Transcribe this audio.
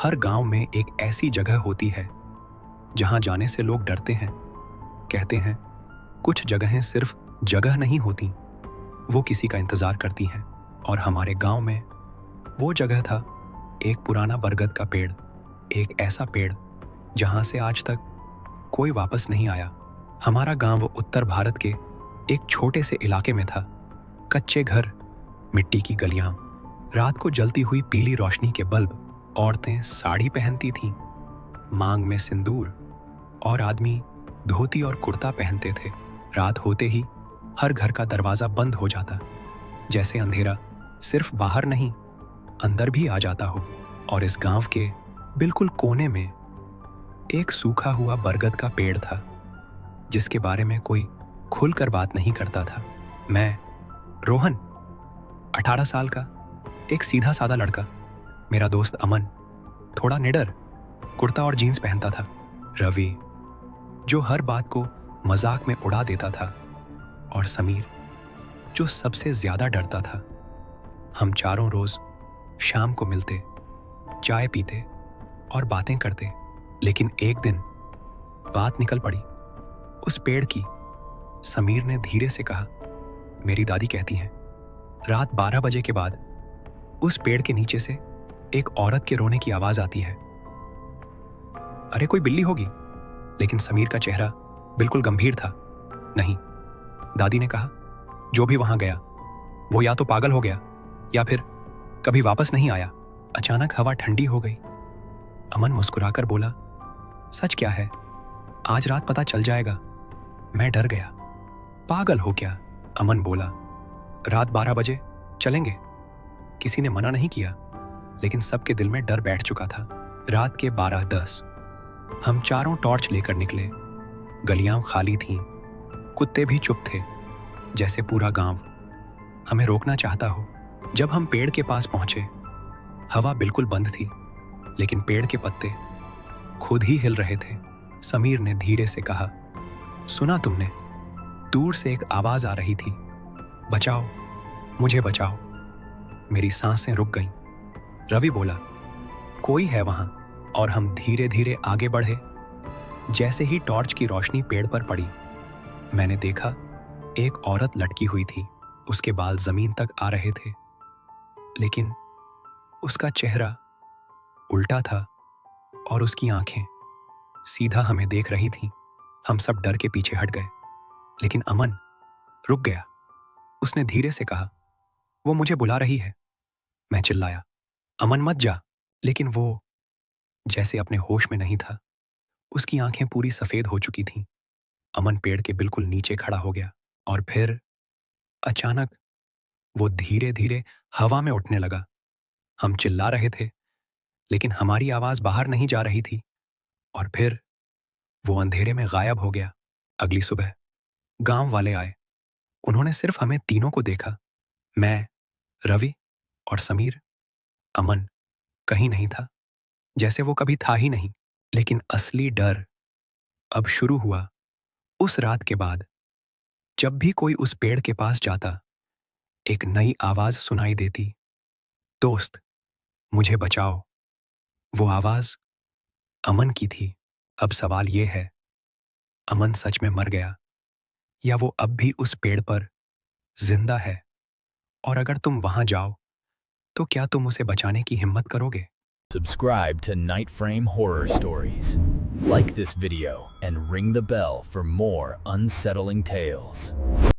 हर गांव में एक ऐसी जगह होती है जहां जाने से लोग डरते हैं। कहते हैं कुछ जगहें सिर्फ जगह नहीं होती, वो किसी का इंतजार करती हैं। और हमारे गांव में वो जगह था एक पुराना बरगद का पेड़। एक ऐसा पेड़ जहां से आज तक कोई वापस नहीं आया। हमारा गांव उत्तर भारत के एक छोटे से इलाके में था। कच्चे घर, मिट्टी की गलियां, रात को जलती हुई पीली रोशनी के बल्ब। औरतें साड़ी पहनती थीं, मांग में सिंदूर, और आदमी धोती और कुर्ता पहनते थे। रात होते ही हर घर का दरवाजा बंद हो जाता, जैसे अंधेरा सिर्फ बाहर नहीं, अंदर भी आ जाता हो। और इस गांव के बिल्कुल कोने में एक सूखा हुआ बरगद का पेड़ था, जिसके बारे में कोई खुलकर बात नहीं करता था। मैं रोहन, 18 साल का एक सीधा साधा लड़का। मेरा दोस्त अमन, थोड़ा निडर, कुर्ता और जीन्स पहनता था। रवि, जो हर बात को मजाक में उड़ा देता था। और समीर, जो सबसे ज्यादा डरता था। हम चारों रोज शाम को मिलते, चाय पीते और बातें करते। लेकिन एक दिन बात निकल पड़ी उस पेड़ की। समीर ने धीरे से कहा, मेरी दादी कहती हैं रात 12 बजे के बाद उस पेड़ के नीचे से एक औरत के रोने की आवाज आती है। अरे कोई बिल्ली होगी। लेकिन समीर का चेहरा बिल्कुल गंभीर था। नहीं, दादी ने कहा, जो भी वहां गया वो या तो पागल हो गया या फिर कभी वापस नहीं आया। अचानक हवा ठंडी हो गई। अमन मुस्कुराकर बोला, सच क्या है? आज रात पता चल जाएगा। मैं डर गया। पागल हो क्या? अमन बोला, रात 12 बजे चलेंगे। किसी ने मना नहीं किया, लेकिन सबके दिल में डर बैठ चुका था। रात के 12:10 हम चारों टॉर्च लेकर निकले। गलियां खाली थीं, कुत्ते भी चुप थे, जैसे पूरा गांव हमें रोकना चाहता हो। जब हम पेड़ के पास पहुंचे, हवा बिल्कुल बंद थी, लेकिन पेड़ के पत्ते खुद ही हिल रहे थे। समीर ने धीरे से कहा, सुना तुमने? दूर से एक आवाज आ रही थी, बचाओ, मुझे बचाओ। मेरी सांसें रुक गईं। रवि बोला, कोई है वहां। और हम धीरे धीरे आगे बढ़े। जैसे ही टॉर्च की रोशनी पेड़ पर पड़ी, मैंने देखा एक औरत लटकी हुई थी। उसके बाल जमीन तक आ रहे थे, लेकिन उसका चेहरा उल्टा था और उसकी आंखें सीधा हमें देख रही थीं। हम सब डर के पीछे हट गए, लेकिन अमन रुक गया। उसने धीरे से कहा, वो मुझे बुला रही है। मैं चिल्लाया, अमन मत जा। लेकिन वो जैसे अपने होश में नहीं था। उसकी आंखें पूरी सफेद हो चुकी थीं। अमन पेड़ के बिल्कुल नीचे खड़ा हो गया, और फिर अचानक वो धीरे धीरे हवा में उठने लगा। हम चिल्ला रहे थे, लेकिन हमारी आवाज बाहर नहीं जा रही थी। और फिर वो अंधेरे में गायब हो गया। अगली सुबह गांव वाले आए। उन्होंने सिर्फ हमें तीनों को देखा, मैं, रवि और समीर। अमन कहीं नहीं था, जैसे वो कभी था ही नहीं। लेकिन असली डर अब शुरू हुआ। उस रात के बाद जब भी कोई उस पेड़ के पास जाता, एक नई आवाज सुनाई देती, दोस्त, मुझे बचाओ। वो आवाज अमन की थी। अब सवाल ये है, अमन सच में मर गया या वो अब भी उस पेड़ पर जिंदा है? और अगर तुम वहां जाओ, तो क्या तुम उसे बचाने की हिम्मत करोगे? Subscribe to Nightframe Horror Stories. Like this video and ring the bell for more unsettling tales.